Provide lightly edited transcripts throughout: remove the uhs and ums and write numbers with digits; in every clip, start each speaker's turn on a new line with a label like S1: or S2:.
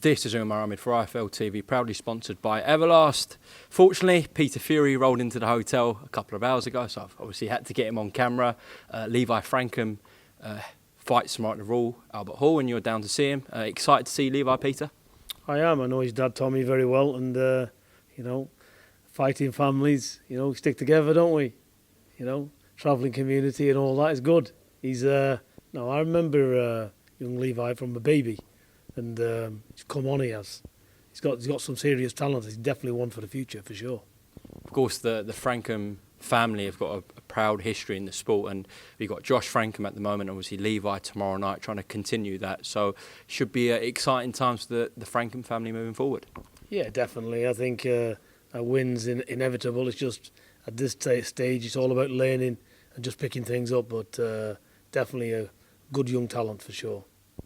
S1: This is Umar Ahmed for IFL TV, proudly sponsored by Everlast. Fortunately, Peter Fury rolled into the hotel a couple of hours ago, so I've obviously had to get him on camera. Levi Frankham fights tomorrow at the Royal Albert Hall, and you're down to see him. Excited to see Levi, Peter?
S2: I am. I know his dad Tommy very well, and fighting families, stick together, don't we? Travelling community and all that is good. He's I remember young Levi from a baby. And he's come on, he has. He's got some serious talent. He's definitely one for the future, for sure.
S1: Of course, the Frankham family have got a proud history in the sport, and we've got Josh Frankham at the moment, obviously Levi tomorrow night, trying to continue that. So should be exciting times for the Frankham family moving forward.
S2: Yeah, definitely. I think a win's inevitable. It's just, at this stage, it's all about learning and just picking things up, but definitely a good young talent, for sure.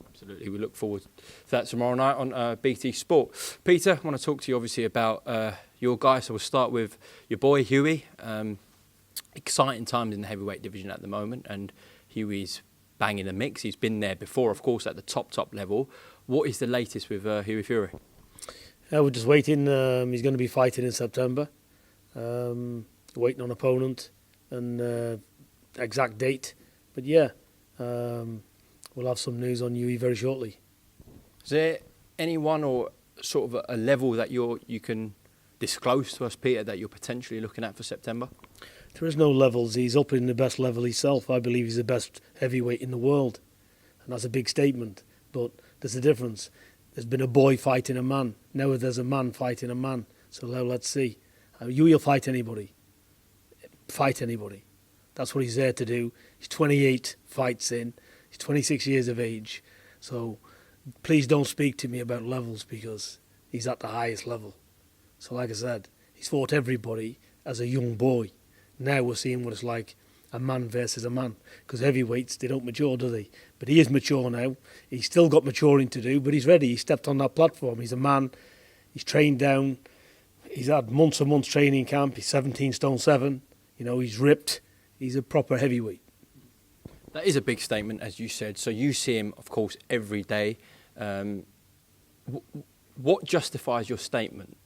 S1: Absolutely, we look forward to that tomorrow night on BT Sport. Peter, I want to talk to you obviously about your guy, so we'll start with your boy Hughie. Exciting times in the heavyweight division at the moment, and Hughie's banging the mix. He's been there before, of course, at the top level. What is the latest with Hughie Fury?
S2: We're just waiting. He's going to be fighting in September. Waiting on opponent and exact date. But yeah, we'll have some news on Hughie very shortly.
S1: Is there anyone or sort of a level that you can disclose to us, Peter, that you're potentially looking at for September?
S2: There is no levels. He's up in the best level himself. I believe he's the best heavyweight in the world. And that's a big statement. But there's a difference. There's been a boy fighting a man. Now there's a man fighting a man. So now let's see. Hughie will fight anybody. Fight anybody. That's what he's there to do. He's 28 fights in. He's 26 years of age, so please don't speak to me about levels because he's at the highest level. So like I said, he's fought everybody as a young boy. Now we're seeing what it's like, a man versus a man, because heavyweights, they don't mature, do they? But he is mature now. He's still got maturing to do, but he's ready. He stepped on that platform. He's a man. He's trained down. He's had months and months training camp. He's 17 stone 7. He's ripped. He's a proper heavyweight.
S1: That is a big statement, as you said. So you see him, of course, every day. What justifies your statement,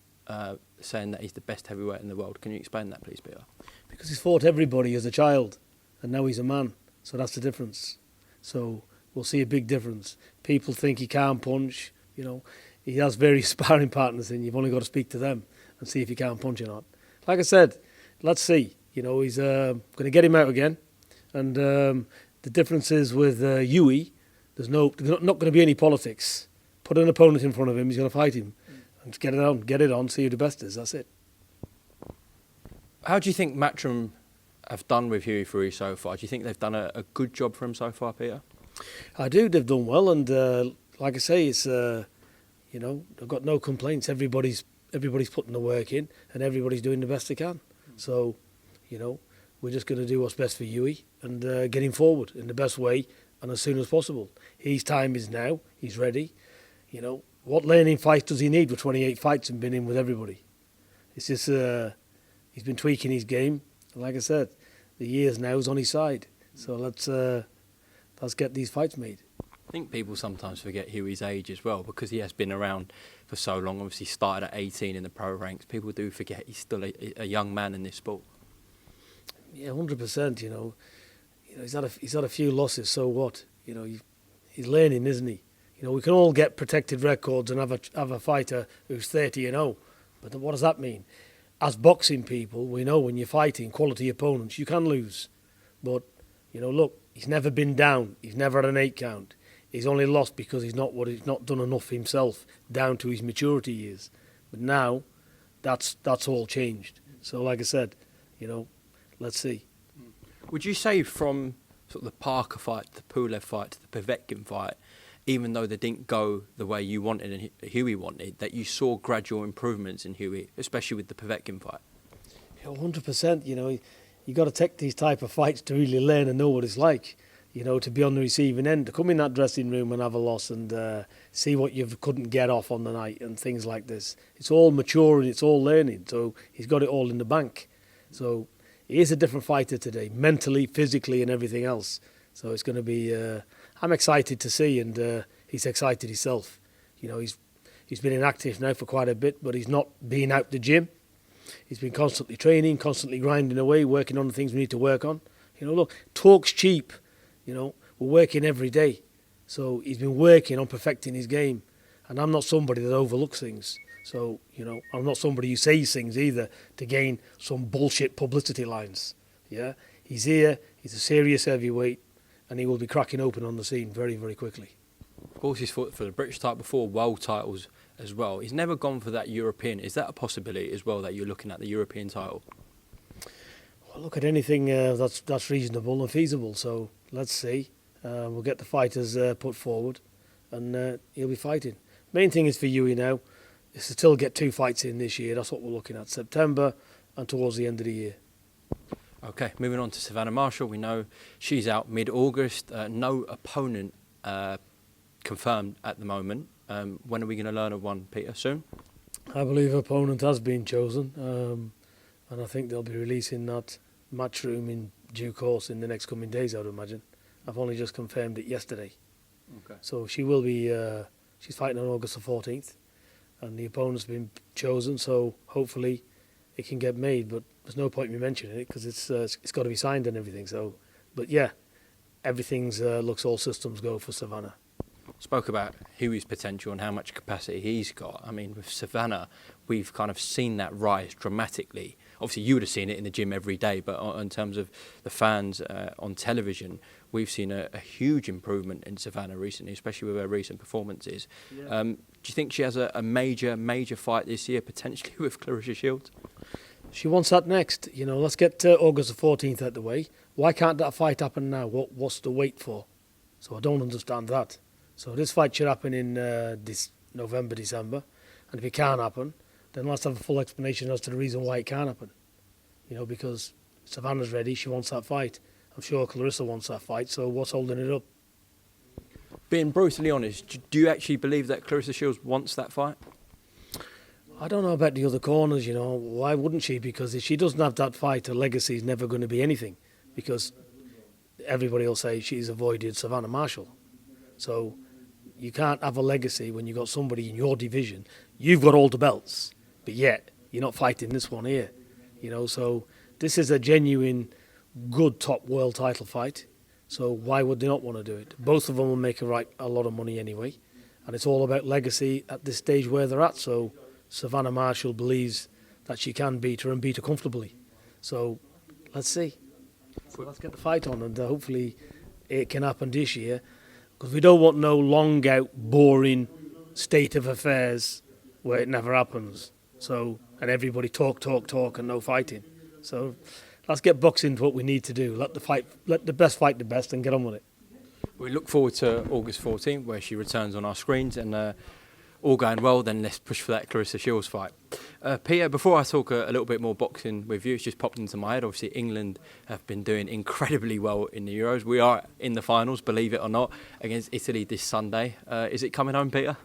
S1: saying that he's the best heavyweight in the world? Can you explain that, please, Peter?
S2: Because he's fought everybody as a child, and now he's a man. So that's the difference. So we'll see a big difference. People think he can't punch. He has various sparring partners, and you've only got to speak to them and see if he can punch or not. Like I said, let's see. He's going to get him out again, and the difference is with Hughie, there's not going to be any politics. Put an opponent in front of him, he's going to fight him. And just get it on, see who the best is, that's it.
S1: How do you think Matchroom have done with Hughie Fury so far? Do you think they've done a good job for him so far, Peter?
S2: I do, they've done well, and like I say, it's, I've got no complaints. Everybody's putting the work in, and everybody's doing the best they can. So, we're just going to do what's best for Hughie and get him forward in the best way and as soon as possible. His time is now. He's ready. What learning fights does he need with 28 fights and been in with everybody? It's just he's been tweaking his game. And like I said, the years now is on his side. So let's get these fights made.
S1: I think people sometimes forget Hughie's age as well because he has been around for so long. Obviously started at 18 in the pro ranks. People do forget he's still a young man in this sport.
S2: Yeah, 100%. He's had a few losses. So what? He's learning, isn't he? We can all get protected records and have a fighter who's 30-0, but what does that mean? As boxing people, we know when you're fighting quality opponents, you can lose. But look, he's never been down. He's never had an 8 count. He's only lost because he's not done enough himself down to his maturity years. But now, that's all changed. So like I said, let's see.
S1: Would you say from sort of the Parker fight, the Pulev fight, to the Povetkin fight, even though they didn't go the way you wanted and Hughie wanted, that you saw gradual improvements in Hughie, especially with the Povetkin fight?
S2: Yeah, 100%. You got to take these type of fights to really learn and know what it's like. To be on the receiving end, to come in that dressing room and have a loss and see what you couldn't get off on the night and things like this. It's all maturing, it's all learning. So he's got it all in the bank. So he is a different fighter today, mentally, physically, and everything else. So it's going to be. I'm excited to see, and he's excited himself. He's He's been inactive now for quite a bit, but he's not been out the gym. He's been constantly training, constantly grinding away, working on the things we need to work on. Look, talk's cheap. We're working every day. So he's been working on perfecting his game. And I'm not somebody that overlooks things. So, I'm not somebody who says things either to gain some bullshit publicity lines. Yeah, he's here, he's a serious heavyweight, and he will be cracking open on the scene very, very quickly.
S1: Of course, he's fought for the British title before, world titles as well. He's never gone for that European. Is that a possibility as well, that you're looking at the European title?
S2: Well, look at anything that's reasonable and feasible. So let's see. We'll get the fighters put forward, and he'll be fighting. Main thing is for Hughie now is to still get 2 fights in this year. That's what we're looking at, September and towards the end of the year.
S1: Okay, moving on to Savannah Marshall. We know she's out mid-August. No opponent confirmed at the moment. When are we going to learn of one, Peter? Soon?
S2: I believe an opponent has been chosen, and I think they'll be releasing that matchroom in due course in the next coming days, I would imagine. I've only just confirmed it yesterday.
S1: Okay.
S2: So she will be, she's fighting on August the 14th, and the opponent's been chosen, so hopefully it can get made, but there's no point in me mentioning it because it's got to be signed and everything. So, but yeah, everything's looks all systems go for Savannah.
S1: Spoke about Hughie's potential and how much capacity he's got. I mean, with Savannah, we've kind of seen that rise dramatically. Obviously, you would have seen it in the gym every day, but in terms of the fans on television, we've seen a huge improvement in Savannah recently, especially with her recent performances. Yeah. Do you think she has a major fight this year, potentially with Claressa Shields?
S2: She wants that next. Let's get August the 14th out the way. Why can't that fight happen now? What's the wait for? So I don't understand that. So this fight should happen in this November, December. And if it can't happen, then let's have a full explanation as to the reason why it can't happen. Because Savannah's ready, she wants that fight. I'm sure Claressa wants that fight, so what's holding it up?
S1: Being brutally honest, do you actually believe that Claressa Shields wants that fight?
S2: I don't know about the other corners, Why wouldn't she? Because if she doesn't have that fight, her legacy is never going to be anything. Because everybody will say she's avoided Savannah Marshall. So you can't have a legacy when you've got somebody in your division. You've got all the belts, but yet you're not fighting this one here. So this is a genuine, good top world title fight. So why would they not want to do it? Both of them will make a lot of money anyway. And it's all about legacy at this stage where they're at. So Savannah Marshall believes that she can beat her and beat her comfortably. So let's see. So let's get the fight on, and hopefully it can happen this year. Because we don't want no long out, boring state of affairs where it never happens. So, and everybody talk and no fighting. So let's get boxing to what we need to do. Let the best fight the best and get on with it.
S1: We look forward to August 14th, where she returns on our screens, and all going well, then let's push for that Claressa Shields fight. Peter, before I talk a little bit more boxing with you, it's just popped into my head. Obviously, England have been doing incredibly well in the Euros. We are in the finals, believe it or not, against Italy this Sunday. Is it coming home, Peter?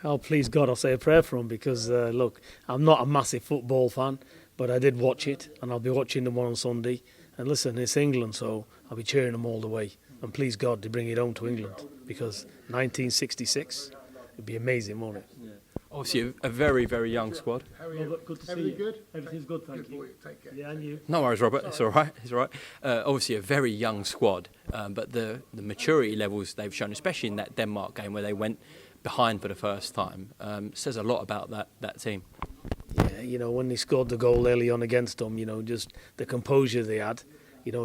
S2: Oh, please God, I'll say a prayer for them because, look, I'm not a massive football fan, but I did watch it, and I'll be watching them on Sunday. And listen, it's England, so I'll be cheering them all the way. And please God, they bring it home to England because 1966, it'd be amazing, won't it?
S1: Yeah. Obviously, a very, very young squad.
S2: Robert, good to see you. Good? Everything's good, thank you.
S3: Take care.
S2: Yeah, and you.
S1: No worries, Robert. It's all right. It's all right. Obviously, a very young squad, but the maturity levels they've shown, especially in that Denmark game where they went behind for the first time, says a lot about that team.
S2: Yeah, when they scored the goal early on against them, just the composure they had,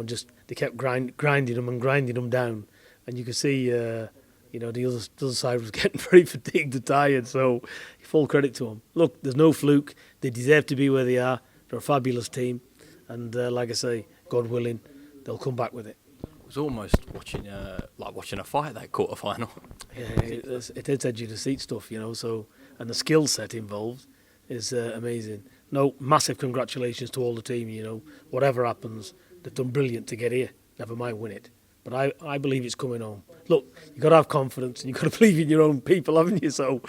S2: just they kept grinding them down, and you could see, the other side was getting very fatigued and tired. So, full credit to them. Look, there's no fluke. They deserve to be where they are. They're a fabulous team, and like I say, God willing, they'll come back with it.
S1: It was almost watching a fight, that quarter final.
S2: Yeah, it is edge of the seat stuff, So, and the skill set involved is amazing. No, massive congratulations to all the team. Whatever happens, they've done brilliant to get here. Never mind win it. But I believe it's coming home. Look, you've got to have confidence and you've got to believe in your own people, haven't you? So,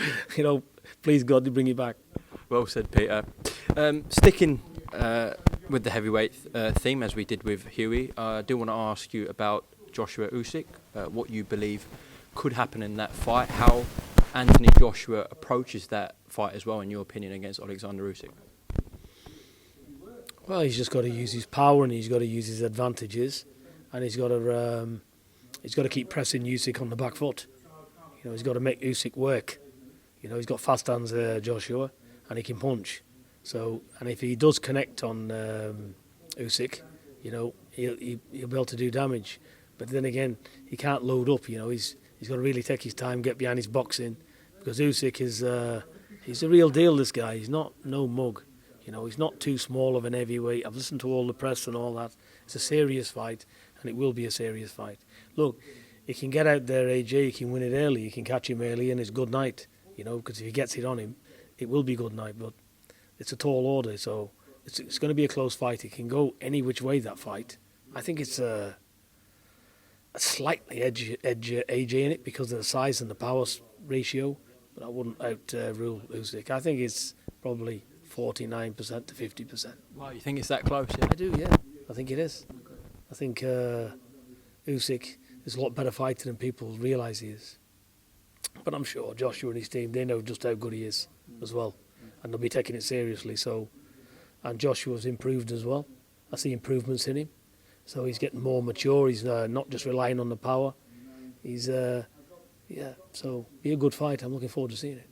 S2: please God, they bring it back.
S1: Well said, Peter. Sticking with the heavyweight theme, as we did with Hughie, I do want to ask you about Joshua-Usyk, what you believe could happen in that fight, how Anthony Joshua approaches that fight as well, in your opinion, against Alexander-Usyk?
S2: Well, he's just got to use his power and he's got to use his advantages, and he's got to keep pressing Usyk on the back foot. You know, he's got to make Usyk work. You know, he's got fast hands, Joshua, and he can punch. So, and if he does connect on Usyk, you know, he'll be able to do damage. But then again, he can't load up. You know, he's got to really take his time, get behind his boxing, because Usyk is he's a real deal. This guy, he's not no mug. You know, he's not too small of an heavyweight. I've listened to all the press and all that. It's a serious fight, and it will be a serious fight. Look, he can get out there, AJ. He can win it early. He can catch him early, and it's good night. You know, because if he gets it on him, it will be good night. But it's a tall order, so it's going to be a close fight. It can go any which way, that fight. I think it's a slightly edge AJ in it because of the size and the power ratio, but I wouldn't rule Usyk. I think it's probably 49% to 50%.
S1: Wow, you think it's that close? Yeah?
S2: I do, yeah. I think it is. I think Usyk is a lot better fighter than people realise he is. But I'm sure Joshua and his team, they know just how good he is as well, and they'll be taking it seriously. So, and Joshua's improved as well. I see improvements in him. So he's getting more mature. He's not just relying on the power. He's, so be a good fight. I'm looking forward to seeing it.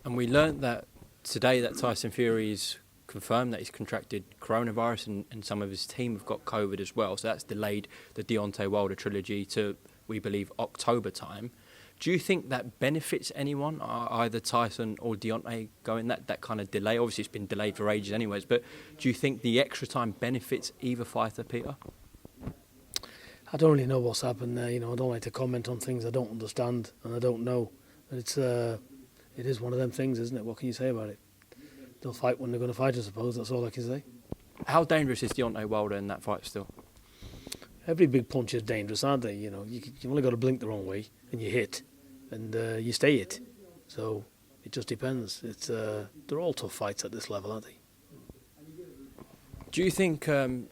S1: And we learnt that today that Tyson Fury's confirmed that he's contracted coronavirus, and some of his team have got COVID as well. So that's delayed the Deontay Wilder trilogy to, we believe, October time. Do you think that benefits anyone, either Tyson or Deontay, going that kind of delay? Obviously, it's been delayed for ages anyways, but do you think the extra time benefits either fighter, Peter?
S2: I don't really know what's happened there. You know, I don't like to comment on things I don't understand and I don't know. It is one of them things, isn't it? What can you say about it? They'll fight when they're going to fight, I suppose. That's all I can say.
S1: How dangerous is Deontay Wilder in that fight still?
S2: Every big punch is dangerous, aren't they? You know, you only got to blink the wrong way and you hit, and you stay hit. So it just depends. They're all tough fights at this level, aren't they?
S1: Do you think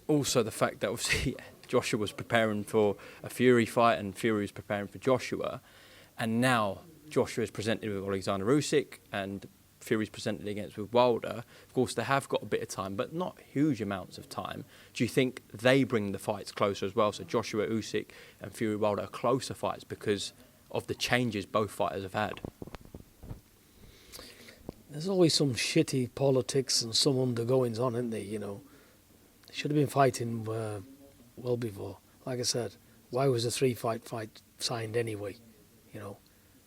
S1: also the fact that obviously Joshua was preparing for a Fury fight and Fury was preparing for Joshua, and now Joshua is presented with Alexander-Usyk and Fury's presented against with Wilder? Of course, they have got a bit of time, but not huge amounts of time. Do you think they bring the fights closer as well? So Joshua-Usyk and Fury-Wilder are closer fights because of the changes both fighters have had?
S2: There's always some shitty politics and some undergoings on, isn't there? You know, they should have been fighting well before. Like I said, why was a 3-fight fight signed anyway? You know,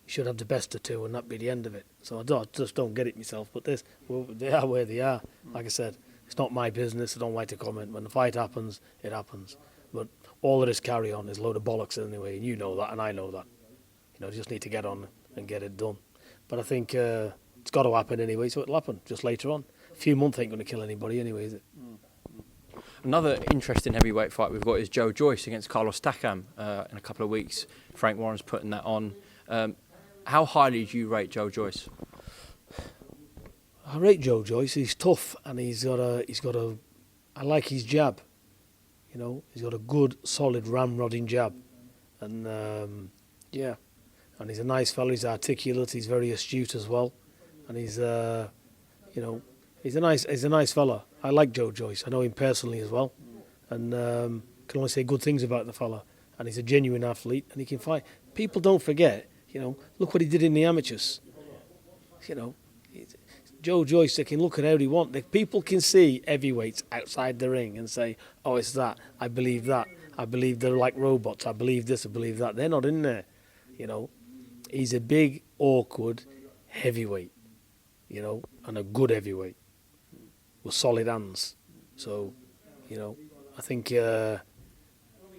S2: you should have the best of two and that be the end of it. So I just don't get it myself. But they are where they are. Like I said, it's not my business. I don't like to comment. When the fight happens, it happens. But all of this carry on is a load of bollocks anyway, and you know that, and I know that. You know, just need to get on and get it done. But I think it's got to happen anyway, so it'll happen just later on. A few months ain't going to kill anybody anyway, is it?
S1: Another interesting heavyweight fight we've got is Joe Joyce against Carlos Takam in a couple of weeks. Frank Warren's putting that on. How highly do you rate Joe Joyce?
S2: I rate Joe Joyce. He's tough, and he's got a. I like his jab. You know, he's got a good, solid ramrodding jab, and yeah, and he's a nice fellow. He's articulate. He's very astute as well, and he's you know, he's a nice fella. I like Joe Joyce. I know him personally as well, and can only say good things about the fella. And he's a genuine athlete, and he can fight. People don't forget. You know, look what he did in the amateurs. You know, Joe Joyce, they can look at how he wants. People can see heavyweights outside the ring and say, oh, it's that. I believe that. I believe they're like robots. I believe this. I believe that. They're not in there. You know, he's a big, awkward heavyweight, you know, and a good heavyweight with solid hands. So, you know, I think, yeah,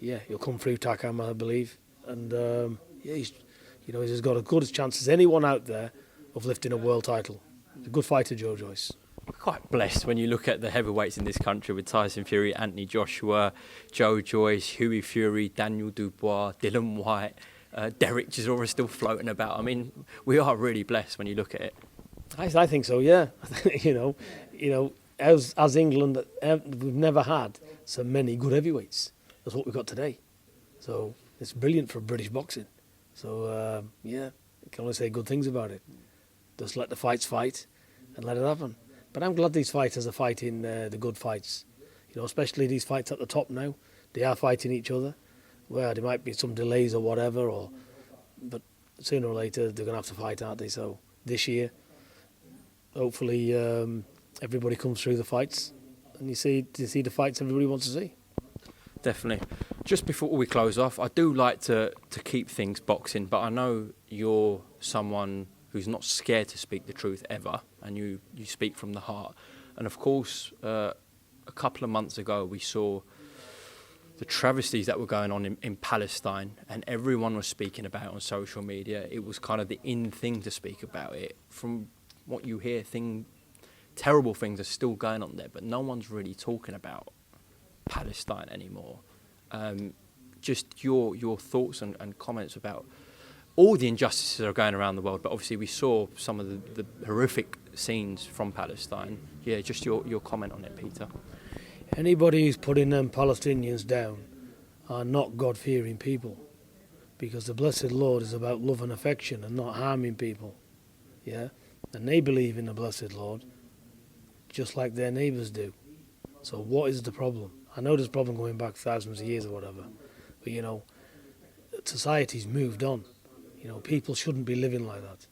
S2: he'll come through Takam, I believe. And, yeah, he's got as good a chance as anyone out there of lifting a world title. He's a good fighter, Joe Joyce.
S1: We're quite blessed when you look at the heavyweights in this country with Tyson Fury, Anthony Joshua, Joe Joyce, Hughie Fury, Daniel Dubois, Dylan White, Derek Chisora still floating about. I mean, we are really blessed when you look at it.
S2: I think so, yeah. you know, as England, we've never had so many good heavyweights. That's what we've got today. So it's brilliant for British boxing. So, yeah, I can only say good things about it. Just let the fights fight and let it happen. But I'm glad these fighters are fighting the good fights. Especially these fights at the top now. They are fighting each other. Well, there might be some delays or whatever, but sooner or later they're going to have to fight, aren't they? So this year, hopefully everybody comes through the fights and you see the fights everybody wants to see.
S1: Definitely. Just before we close off, I do like to keep things boxing, but I know you're someone who's not scared to speak the truth ever, and you speak from the heart. And of course, a couple of months ago, we saw the travesties that were going on in Palestine, and everyone was speaking about it on social media. It was kind of the in thing to speak about it. From what you hear, terrible things are still going on there, but no one's really talking about Palestine anymore. Just your thoughts and comments about all the injustices that are going around the world, but obviously we saw some of the horrific scenes from Palestine. Yeah, just your comment on it, Peter.
S2: Anybody who's putting them Palestinians down are not God-fearing people, because the blessed Lord is about love and affection and not harming people. Yeah, and they believe in the blessed Lord just like their neighbours do. So what is the problem? I know there's a problem going back thousands of years or whatever, but society's moved on. People shouldn't be living like that.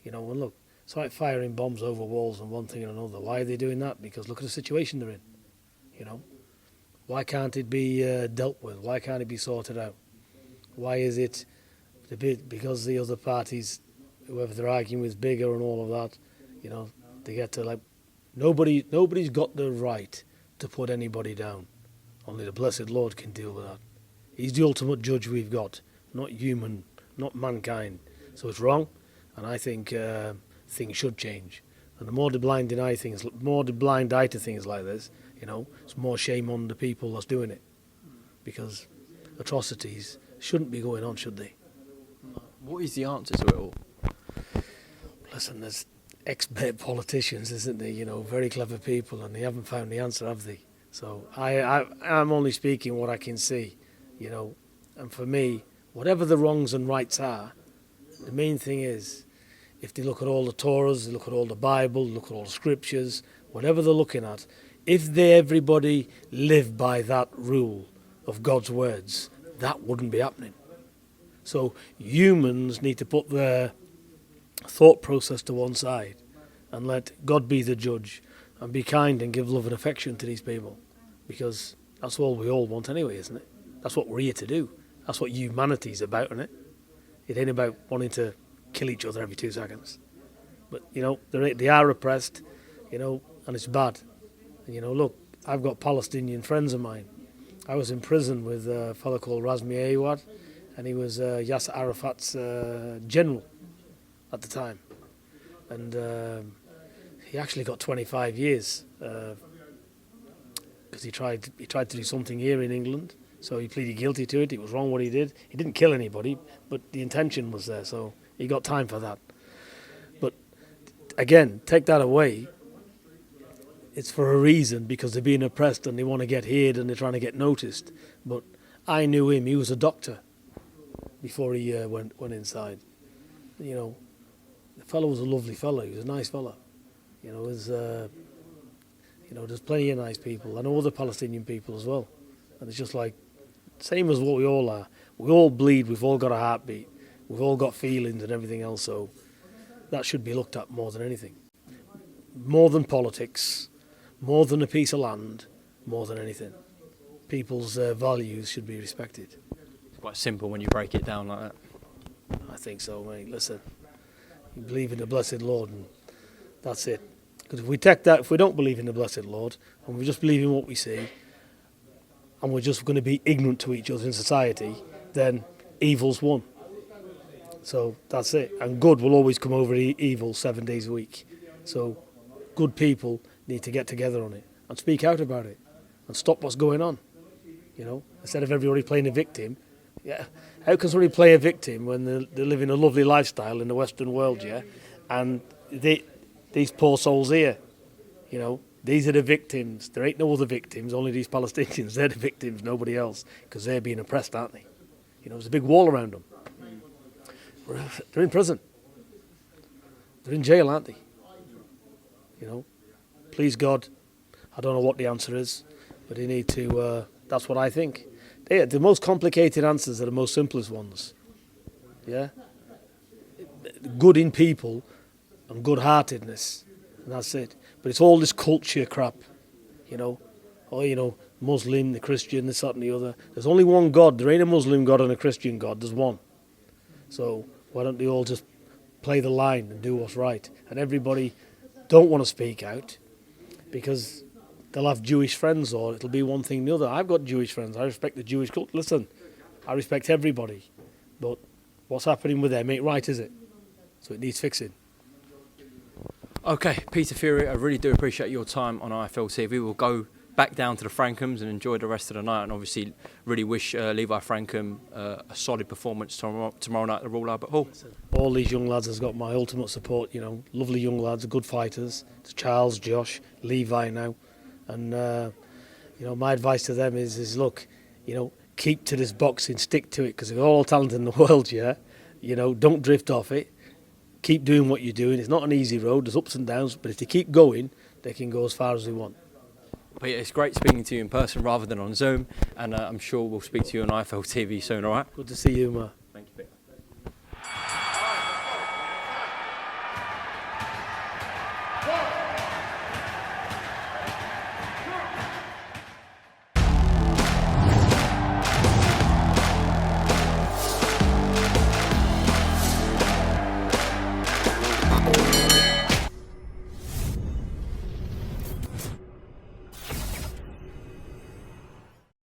S2: And look, it's like firing bombs over walls and one thing and another. Why are they doing that? Because look at the situation they're in. Why can't it be dealt with? Why can't it be sorted out? Why is it because the other parties, whoever they're arguing with, bigger and all of that, they get to nobody's got the right to put anybody down. Only the blessed Lord can deal with that. He's the ultimate judge we've got, not human, not mankind. So it's wrong, and I think things should change. And the more the blind eye to things like this, it's more shame on the people that's doing it. Because atrocities shouldn't be going on, should they?
S1: What is the answer to it all?
S2: Listen, there's expert politicians, isn't there? Very clever people, and they haven't found the answer, have they? So I'm only speaking what I can see, And for me, whatever the wrongs and rights are, the main thing is, if they look at all the Torahs, they look at all the Bible, look at all the scriptures, whatever they're looking at, if everybody lived by that rule of God's words, that wouldn't be happening. So humans need to put their thought process to one side and let God be the judge and be kind and give love and affection to these people, because that's all we all want anyway, isn't it? That's what we're here to do. That's what humanity's about, isn't it? It ain't about wanting to kill each other every 2 seconds. But, they are oppressed, and it's bad. And, look, I've got Palestinian friends of mine. I was in prison with a fellow called Razmi Awad, and he was Yasser Arafat's general at the time. And he actually got 25 years because he tried to do something here in England. So he pleaded guilty to it. It was wrong what he did. He didn't kill anybody, but the intention was there, so he got time for that. But again, take that away, it's for a reason, because they're being oppressed and they want to get heard and they're trying to get noticed. But I knew him. He was a doctor before he went inside. The fellow was a lovely fellow. He was a nice fellow. There's plenty of nice people. I know other Palestinian people as well. And it's just like, same as what we all are. We all bleed. We've all got a heartbeat. We've all got feelings and everything else. So that should be looked at more than anything. More than politics. More than a piece of land, more than anything. People's values should be respected.
S1: It's quite simple when you break it down like that.
S2: I think so, mate. Listen, you believe in the blessed Lord, and that's it. Because if we don't believe in the blessed Lord, and we just believe in what we see, and we're just going to be ignorant to each other in society, then evil's won. So that's it. And good will always come over evil 7 days a week. So good people need to get together on it and speak out about it and stop what's going on. Instead of everybody playing a victim. Yeah, how can somebody play a victim when they're living a lovely lifestyle in the Western world, yeah? And these poor souls here, these are the victims. There ain't no other victims, only these Palestinians. They're the victims, nobody else, because they're being oppressed, aren't they? There's a big wall around them. They're in prison. They're in jail, aren't they? You know, please God, I don't know what the answer is, but they need to, that's what I think. The most complicated answers are the most simplest ones. Yeah? Good in people and good-heartedness, and that's it. But it's all this culture crap, you know. Oh, you know, Muslim, the Christian, this, that and the other. There's only one God. There ain't a Muslim God and a Christian God. There's one. So why don't they all just play the line and do what's right? And everybody don't want to speak out because they'll have Jewish friends, or it'll be one thing or the other. I've got Jewish friends. I respect the Jewish culture. Listen, I respect everybody. But what's happening with them ain't right, is it? So it needs fixing.
S1: Okay, Peter Fury, I really do appreciate your time on IFL TV. We'll go back down to the Frankhams and enjoy the rest of the night, and obviously really wish Levi Frankham a solid performance tomorrow night at the Royal Albert Hall.
S2: All these young lads has got my ultimate support, you know. Lovely young lads, good fighters. It's Charles, Josh, Levi now. And, you know, my advice to them is look, you know, keep to this boxing, stick to it, because they're all talented in the world, yeah? You know, don't drift off it. Keep doing what you're doing. It's not an easy road. There's ups and downs, but if they keep going, they can go as far as they want.
S1: But yeah, it's great speaking to you in person rather than on Zoom, and I'm sure we'll speak to you on IFL TV soon, all right?
S2: Good to see you, Ma.